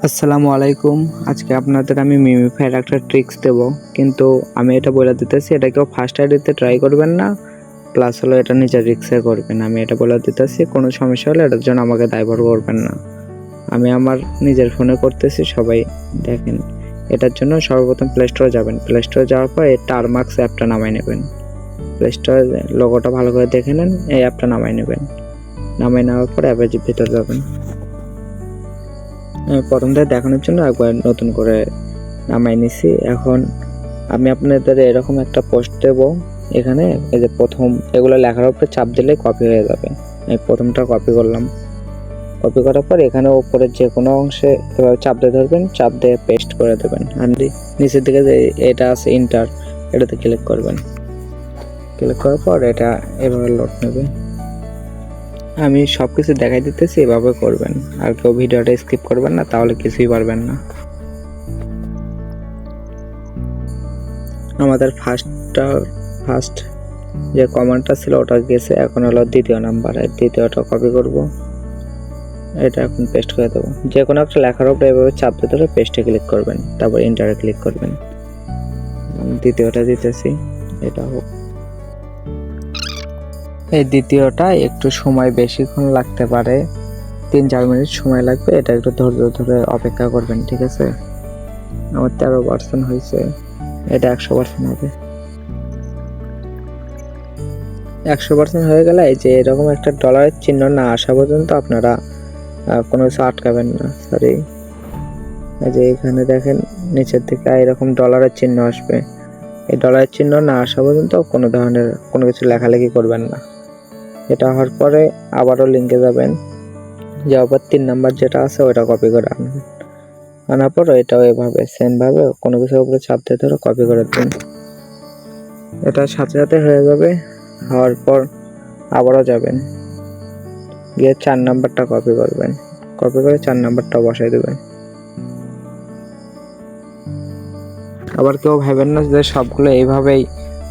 আসসালামু আলাইকুম। আজকে আপনাদের আমি মিমিফাইয়ের একটা ট্রিক্স দেব, কিন্তু আমি এটা বলে দিতেছি এটা কেউ ফার্স্ট আইডিতে ট্রাই করবেন না, প্লাস হলো এটা নিজের রিস্কে করবেন। আমি এটা বলে দিতেছি, কোনো সমস্যা হলে এটার জন্য আমাকে দায়ভার করবেন না। আমি আমার নিজের ফোনে করতেছি, সবাই দেখেন। এটার জন্য সর্বপ্রথম প্লে স্টোরে যাবেন। প্লে স্টোরে যাওয়ার পর এই টারমার্কস অ্যাপটা নামাই নেবেন। প্লে স্টোরে লোগোটা ভালো করে দেখে নেন, এই অ্যাপটা নামাই নেবেন। নামাই নেওয়ার পর অ্যাপের ভিতর যাবেন। প্রথম থেকে দেখানোর জন্য একবার নতুন করে নামাই নিছি। এখন আমি আপনাদের এরকম একটা পোস্ট দেব। এখানে এই যে প্রথম এগুলো লেখার উপরে চাপ দিলে কপি হয়ে যাবে। আমি প্রথমটা কপি করলাম। কপি করার পর এখানে উপরে যে কোনো অংশে এভাবে চাপ দিয়ে ধরবেন, চাপ দিয়ে পেস্ট করে দেবেন। আর নিচের দিকে যে এটা আছে ইন্টার, এটাতে ক্লিক করবেন। ক্লিক করার পর এটা এভাবে লোড নেবে। আমি সব কিছু দেখাই দিতেছি, এভাবে করবেন। আর কেউ ভিডিওটা স্কিপ করবেন না, তাহলে কিছুই পারবেন না। আমাদের ফার্স্ট যে কমান্ডটা ছিল ওটা গেছে, এখন হলো দ্বিতীয় নাম্বার। দ্বিতীয়টা কপি করব, এটা এখন পেস্ট করে দেবো। যে কোনো একটা লেখার উপরে এভাবে চাপ দিয়ে ধরে পেস্টে ক্লিক করবেন, তারপর ইন্টারে ক্লিক করবেন। দ্বিতীয়টা দিতেছি, এটা হোক। এই দ্বিতীয়টা একটু সময় বেশিক্ষণ লাগতে পারে, 3-4 মিনিট সময় লাগবে। এটা একটু ধৈর্য ধরে অপেক্ষা করবেন, ঠিক আছে? আমার 13% হয়েছে, এটা 100% হবে। 100% হয়ে গেলে এই যে এরকম একটা ডলারের চিহ্ন না আসা পর্যন্ত আপনারা কোনো কিছু আটকাবেন না। সরি, এই যে এখানে দেখেন নিচের দিকে এরকম ডলারের চিহ্ন আসবে। এই ডলারের চিহ্ন না আসা পর্যন্ত কোনো ধরনের কোনো কিছু লেখালেখি করবেন না। এটা হওয়ার পরে আবারও লিঙ্কে যাবেন, যাওয়ার পর 3 নাম্বার যেটা আছে ওটা কপি করে আনবেন। আনার পর এটাও এভাবে সেমভাবে কোনো কিছুর উপরে চাপ দিয়ে ধরে কপি করে দিন। এটা সাথে সাথে হয়ে যাবে। হওয়ার পর আবারও যাবেন, গিয়ে 4 নাম্বারটা কপি করবেন। কপি করে 4 নাম্বারটা বসাই দেবেন। আবার কেউ ভাবেন না যে সবগুলো এইভাবেই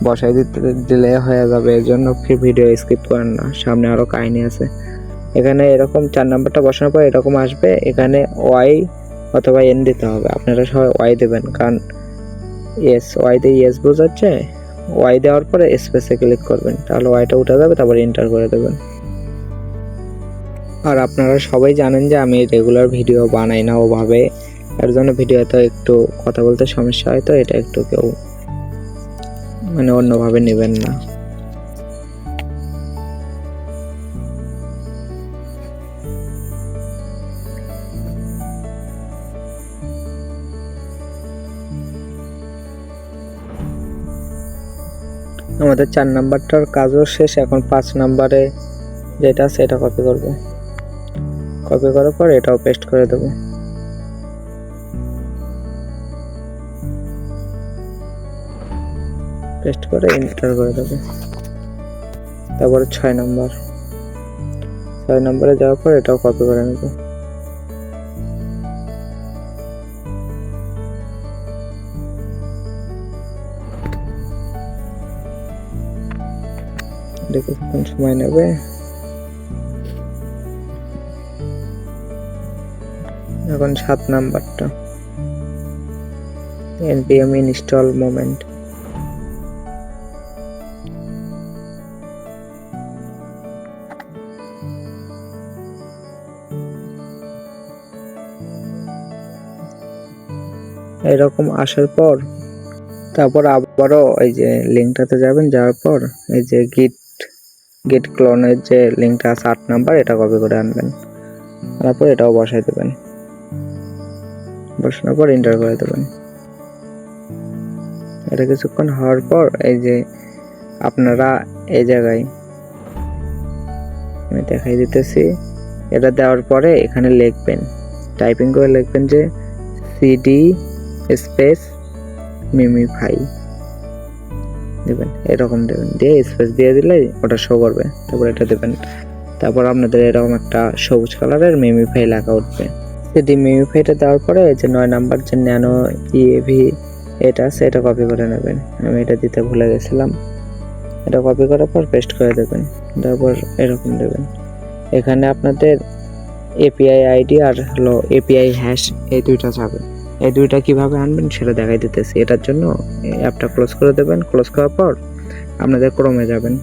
বসাই দিলে হয়ে যাবে, এর জন্য ভিডিও স্কিপ করেন না, সামনে আরও কাহিনী আছে। এখানে এরকম 4 নাম্বারটা বসানোর পর এরকম আসবে, এখানে ওয়াই অথবা এন দিতে হবে। আপনারা সবাই ওয়াই দেবেন, কারণ ওয়াই দিয়ে ইয়েস বোঝাচ্ছে। ওয়াই দেওয়ার পরে স্পেসে ক্লিক করবেন, তাহলে ওয়াইটা উঠে যাবে, তারপর এন্টার করে দেবেন। আর আপনারা সবাই জানেন যে আমি রেগুলার ভিডিও বানাই না ওভাবে, এর জন্য ভিডিওতে একটু কথা বলতে সমস্যা হয়, তো এটা একটু কেউ অন্যভাবে নেবেন না। আমাদের 4 নাম্বারটার কাজও শেষ। এখন 5 নাম্বারে যেটা আছে এটা কপি করব। কপি করার পর এটাও পেস্ট করে দেব। পেস্ট করে এন্টার করে দেব। তারপরে 6 নাম্বারে যাওয়ার পর এটাও কপি করে নেব। কিছুক্ষণ সময় নেবে। এখন 7 নাম্বারটা npm install moment। এরকম আসার পর তারপর আবারও এই যে লিঙ্কটাতে যাবেন, যাওয়ার পর এই যে গিট ক্লোনের যে লিঙ্কটা আছে 8 নাম্বার, এটা কপি করে আনবেন। তারপর এটাও বসাই দেবেন। বসানোর পর এন্টার করে দেবেন। এটা কিছুক্ষণ হওয়ার পর এই যে আপনারা এই জায়গায় আমি দেখাই দিতেছি, এটা দেওয়ার পরে এখানে লিখবেন, টাইপিং করে লিখবেন যে সিডি স্পেস মিমিফাই দেবেন। এরকম দেবেন, দিয়ে স্পেস দিয়ে দিলে ওটা শো করবে। তারপর এটা দেবেন। তারপর আপনাদের এরকম একটা সবুজ কালারের মিমিফাই লেখা উঠবে। সিডি মিমিফাইটা দেওয়ার পরে যে 9 নাম্বার যে ন্যানো ইএভি এটা আছে, এটা কপি করে নেবেন। আমি এটা দিতে ভুলে গেছিলাম। এটা কপি করার পর পেস্ট করে দেবেন। তারপর এরকম দেবেন। এখানে আপনাদের এপিআই আইডি আর হলো এপিআই হ্যাশ, এই দুইটা যাবে। এই দুইটা কিভাবে আনবেন সেটা দেখাই দিতেছি। এটার জন্য অ্যাপটা ক্লোজ করে দেবেন। ক্লোজ করার পর আপনাদের ক্রোমে যাবেন।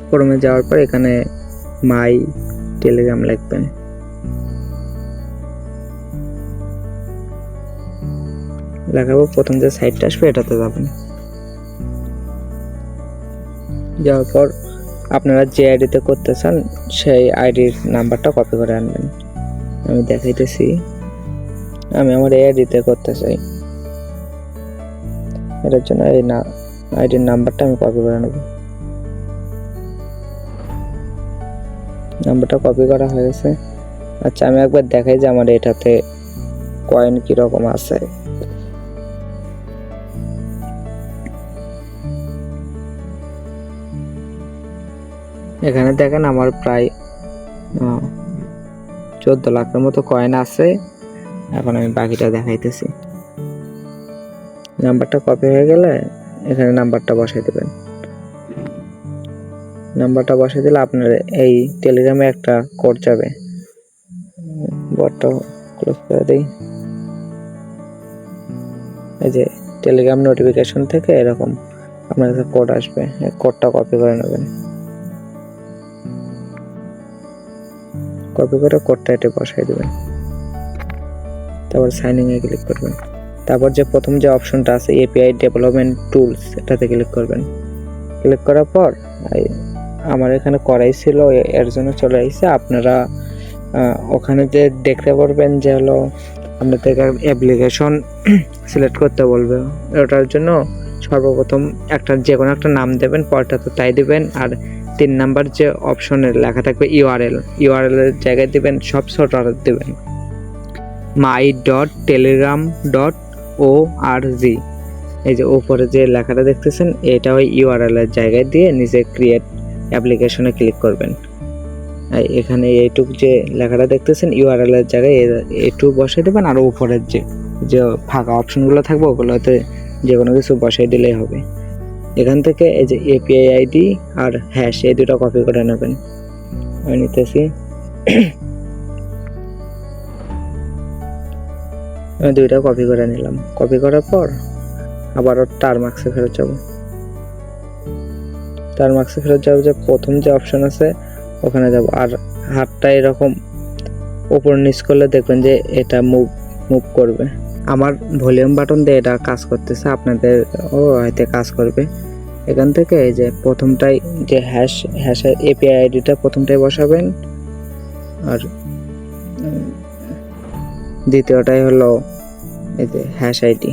ক্রোমে যাওয়ার পর এখানে মাই টেলিগ্রাম লিখবেন। লেখার পর প্রথম যে সাইটটা আসবে এটাতে যাবেন। যাওয়ার পর আপনারা যে আইডিতে করতে চান সেই আইডির নাম্বারটা কপি করে আনবেন। আমি দেখাইতেছি, আমি আমার এই আইডিতে করতে চাই, এটার জন্য এই আইডির নাম্বারটা আমি কপি করে নেব। নাম্বারটা কপি করা হয়েছে। আচ্ছা, আমি একবার দেখাই যে আমার এটাতে কয়েন কিরকম আছে। এখানে দেখেন আমার প্রায় 14 লাখের মতো কয়েন আছে। এখন আমি বাকিটা দেখাইতেছি। নাম্বারটা কপি হয়ে গেলে এখানে নাম্বারটা বসাই দেবেন। নাম্বারটা বসাই দিলে আপনার এই টেলিগ্রামে একটা কোড যাবে। বটটা ক্লোজ করে দিই। এই যে টেলিগ্রাম নোটিফিকেশন থেকে এরকম আপনার কাছে কোড আসবে, কোডটা কপি করে নেবেন। কপি করে কোডটা এটা বসাই দেবেন। তারপর সাইনিং এ ক্লিক করবেন। তারপর যে প্রথম যে অপশনটা আছে এপিআই ডেভেলপমেন্ট টুলস, এটাতে ক্লিক করবেন। ক্লিক করার পর আমার এখানে করাই ছিল, এর জন্য চলে আসছে। আপনারা ওখানে যে দেখতে পারবেন যে হলো আপনাদের অ্যাপ্লিকেশন সিলেক্ট করতে বলবে। ওটার জন্য সর্বপ্রথম যে কোনো একটা নাম দেবেন, পরটা তো তাই দিবেন। আর 3 নাম্বার যে অপশনে লেখা থাকবে ইউআরএল এর জায়গায় দিবেন সব ছোট দিবেন my.telegram.org। এই যে উপরে যে লেখাটা দেখতেছেন এটা ওই ইউআরএল এর জায়গায় দিয়ে নিচে ক্রিয়েট অ্যাপ্লিকেশনে ক্লিক করবেন। এখানে এইটুক যে লেখাটা দেখতেছেন ইউআরএল এর জায়গায় এইটুক বসাই দেবেন। আর উপরের যে ফাঁকা অপশনগুলো থাকবে ওগুলোতে যে কোনো কিছু বসাই দিলেই হবে। এখান থেকে এই যে এপিআই আইডি আর হ্যাশ এই দুটো কপি করে নেবেন। আমি নিতেছি, আমি দুইটা কপি করে নিলাম। কপি করার পর আবারও টারমার্কসে ফেরত যাব। টারমার্কসে ফেরত যাব, যে প্রথম যে অপশন আছে ওখানে যাব। আর হাতটা এরকম উপর নিচ করলে দেখবেন যে এটা মুভ করবে। আমার ভলিউম বাটন দিয়ে এটা কাজ করতেছে, আপনাদের হয়তো কাজ করবে। এখান থেকে এই যে প্রথমটাই যে হ্যাশের এপিআই আইডিটা প্রথমটাই বসাবেন। আর দ্বিতীয়টাই হলো এই যে হ্যাশ আইডি,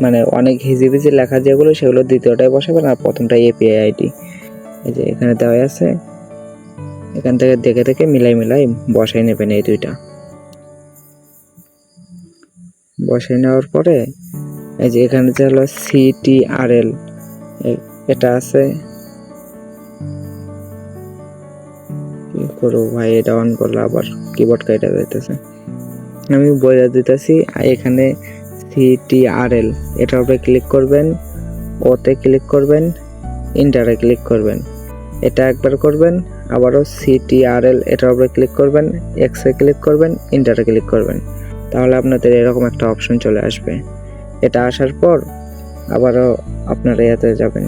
মানে অনেক হিজিবিজি লেখা যেগুলো সেগুলো দ্বিতীয়টাই বসাবেন। আর প্রথমটাই এপিআই আইডি এই যে এখানে দেওয়া আছে। এখান থেকে দেখে দেখে মিলাই বসাই নেবেন। এই দুইটা বসাই নেওয়ার পরে এই যে এখানে যে হলো CTRL এটা আছে। কি করবো ভাই, এটা অন করলে আবার কিবোর্ড কেটে যাইতেছে। আমি বলে দিতেছি, এখানে CTRL এটার উপরে ক্লিক করবেন, ওতে ক্লিক করবেন, ইন্টারে ক্লিক করবেন। এটা একবার করবেন, আবারও CTRL এটার উপরে ক্লিক করবেন, এক্সে ক্লিক করবেন, ইন্টারে ক্লিক করবেন। তাহলে আপনাদের এরকম একটা অপশন চলে আসবে। এটা আসার পর আবারও আপনারা এতে যাবেন।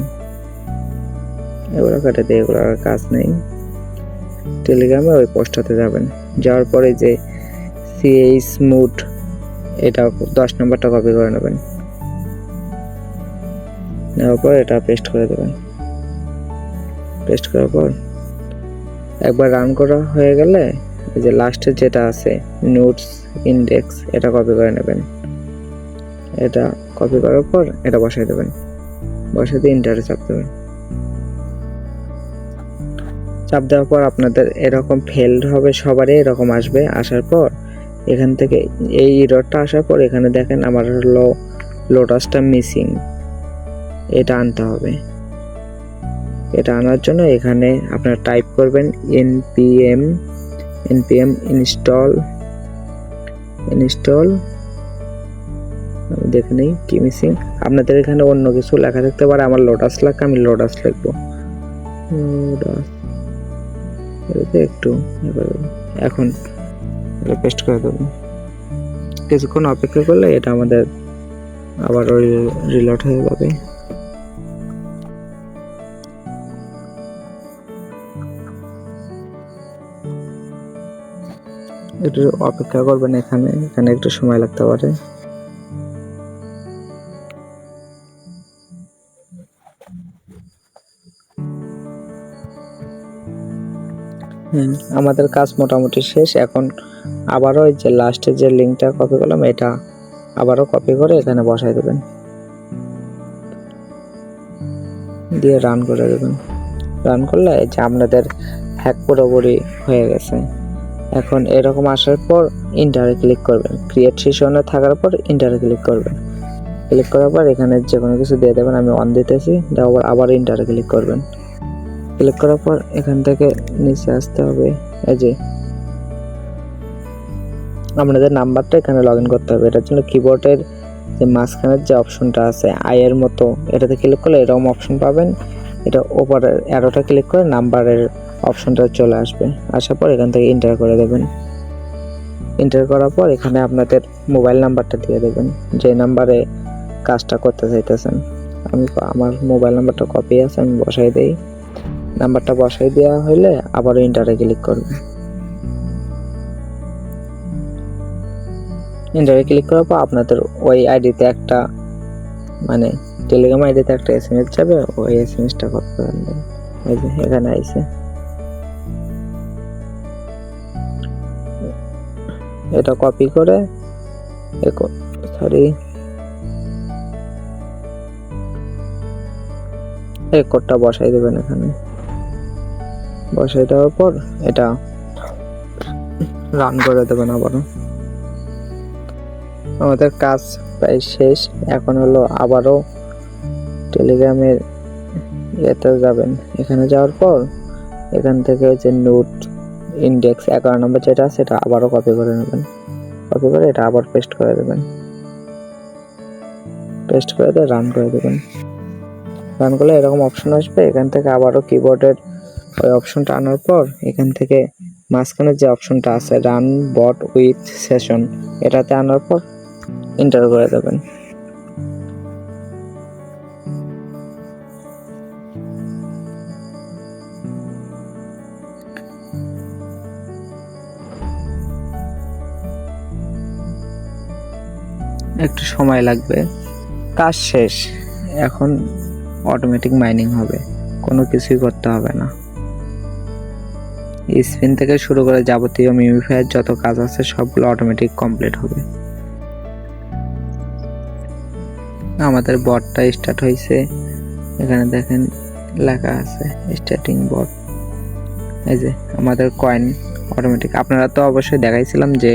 এগুলো কেটে দিয়ে এগুলো আর কাজ নেই। টেলিগ্রামে ওই পোস্টটাতে যাবেন। যাওয়ার পরে যে CH মুড এটা 10 নম্বরটা কপি করে নেবেন। নেওয়ার পর এটা পেস্ট করে দেবেন। পেস্ট করার পর একবার রান করা হয়ে গেলে এই যে লাস্টে যেটা আছে নোটস ইন্ডেক্স এটা কপি করে নেবেন। এটা কপি করার পর এটা বসাই দেবেন। বসাই দিয়ে ইন্টারে চাপ দেবেন। চাপ দেওয়ার পর আপনাদের এরকম ফেলড হবে, সবারই এরকম আসবে। আসার পর এখান থেকে এই এররটা আসার পর এখানে দেখেন আমার হলো লোটাসটা মিসিং, এটা আনতে হবে। এটা আনার জন্য এখানে আপনারা টাইপ করবেন npm install আমি দেখে নেই কি মিসিং। আপনাদের এখানে অন্য কিছু লেখা থাকতে পারে, আমার লোটাস লেখা, আমি লোটাস লিখবো। এটাতে একটু এখন পেস্ট করে দেবো। কিছুক্ষণ অপেক্ষা করলে এটা আমাদের আবার রিলোড হয়ে যাবে। একটু অপেক্ষা করবেন, এখানে একটু সময় লাগতে পারে। আমাদের কাজ মোটামুটি শেষ। এখন আবারও ওই যে লাস্টে যে লিঙ্কটা কপি করলাম এটা আবারও কপি করে এখানে বসাই দেবেন, দিয়ে রান করে দেবেন। রান করলে এই যে আপনাদের হ্যাক পুরোপুরি হয়ে গেছে। এখন এরকম আসার পর ইন্টারে ক্লিক করবেন, ক্রিয়েট সেশনে থাকার পর ইন্টারে ক্লিক করবেন। ক্লিক করার পর এখানে যে কোনো কিছু দিয়ে দেবেন, আমি অন দিতেছি, দেওয়ার আবার ইন্টারে ক্লিক করবেন। ক্লিক করার পর এখান থেকে নিচে আসতে হবে, এই যে আপনাদের নাম্বারটা এখানে লগ ইন করতে হবে। এটার জন্য কিবোর্ডের যে মাঝখানের যে অপশনটা আছে আইয়ের মতো, এটাতে ক্লিক করলে এরকম অপশন পাবেন। এটা ওপরের অ্যারোটা ক্লিক করে নাম্বারের অপশনটা চলে আসবে। আসার পর এখান থেকে এন্টার করে দেবেন। এন্টার করার পর এখানে আপনাদের মোবাইল নাম্বারটা দিয়ে দেবেন, যে নাম্বারে কাজটা করতে চাইতেছেন। আমি আমার মোবাইল নাম্বারটা কপি আছে, আমি বসাই দেই। নাম্বারটা বসাই দেওয়া হলে আবারও এন্টারে ক্লিক করবেন। এন্টারে ক্লিক করার পর আপনাদের ওই আইডিতে একটা মানে টেলিগ্রাম আইডিতে একটা এসএমএস যাবে, ওই এসএমএসটা কপি করে নেবেন। এই যে এখানে আইছে, এটা কপি করে এই কোডটা বসাই দেবেন। এখানে বসাই দেওয়ার পর এটা রান করে দেবেন আবারও। আমাদের কাজ প্রায় শেষ। এখন হলো আবারও টেলিগ্রামের ইয়েতে যাবেন। এখানে যাওয়ার পর এখান থেকে যে নোট ইন্ডেক্স 11 নম্বর যেটা সেটা আবারও কপি করে নেবেন। কপি করে এটা আবার পেস্ট করে দেবেন। পেস্ট করে দিয়ে রান করে দেবেন। রান করলে এরকম অপশন আসবে। এখান থেকে আবারও কিবোর্ডের ওই অপশনটা আনার পর এখান থেকে মাঝখানে যে অপশনটা আছে রান বট উইথ সেশন, এটাতে আনার পর এন্টার করে দেবেন। একটু সময় লাগবে। কাজ শেষ। এখন অটোমেটিক মাইনিং হবে, কোনো কিছুই করতে হবে না। স্পিন থেকে শুরু করে যাবতীয় মিমিফাইয়ের যত কাজ আছে সবগুলো অটোমেটিক কমপ্লিট হবে। আমাদের বটটা স্টার্ট হয়েছে, এখানে দেখেন লেখা আছে স্টার্টিং বট। এই যে আমাদের কয়েন অটোমেটিক। আপনারা তো অবশ্যই দেখাইছিলাম যে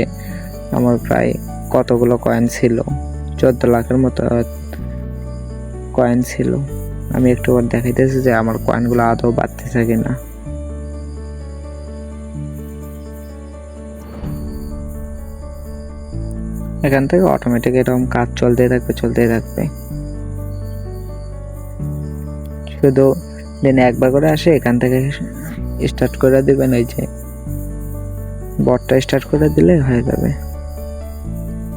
আমার প্রায় কতগুলো কয়েন ছিল, 14 লাখের মতো কয়েন ছিল। আমি একটু দেখাইতেছি যে আমার কয়েনগুলো আদৌ বাড়তেছে কিনা। এখান থেকে অটোমেটিক এরকম কাজ চলতেই থাকবে। শুধু দিনে একবার করে আসে, এখান থেকে স্টার্ট করে দিবেন। ওই যে বটটা স্টার্ট করে দিলে হয়ে যাবে।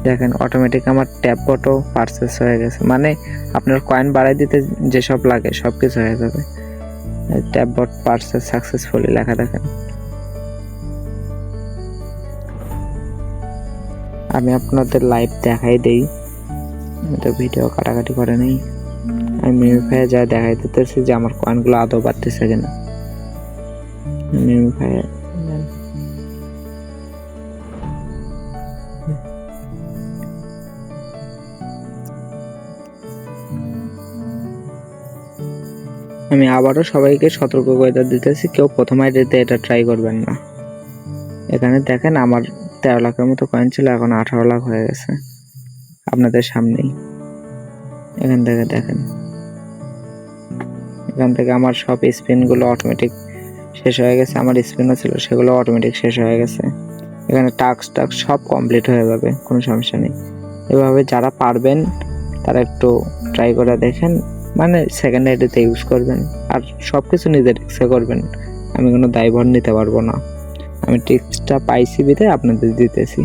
দেখেন অটোমেটিক আমার ট্যাপ বটও পারচেস হয়ে গেছে, মানে আপনার কয়েন বাড়াই দিতে যেসব লাগে সব কিছু হয়ে যাবে। ট্যাপ বট পারচেস সাকসেসফুলি লেখা দেখেন। আমি আপনাদের লাইভ দেখাই দেই, তো ভিডিও কাটাকাটি করে নেই। আমি মিমিফাই যা দেখাই দিতেছি যে আমার কয়েনগুলো আদৌ বাড়তেছে কিনা। মিমিফাই আমি আবারও সবাইকে সতর্ক করে দিতেছি, কেউ প্রথম আইডিতে এটা ট্রাই করবেন না। এখানে দেখেন আমার 13 লাখের মতো কয়েন ছিল, এখন 18 লাখ হয়ে গেছে আপনাদের সামনেই। এখান থেকে দেখেন, এখান থেকে আমার সব স্পিনগুলো অটোমেটিক শেষ হয়ে গেছে। আমার স্পিনও ছিল, সেগুলো অটোমেটিক শেষ হয়ে গেছে। এখানে টাস্ক সব কমপ্লিট হয়ে যাবে, কোনো সমস্যা নেই। এভাবে যারা পারবেন তারা একটু ট্রাই করে দেখেন, মানে সেকেন্ড আইডিতে ইউজ করবেন আর সব কিছু নিজের রিস্কে করবেন। আমি কোনো দায়ভার নিতে পারবো না। আমি টিপসটা পাইছি বিধায় আপনাদের দিতেছি।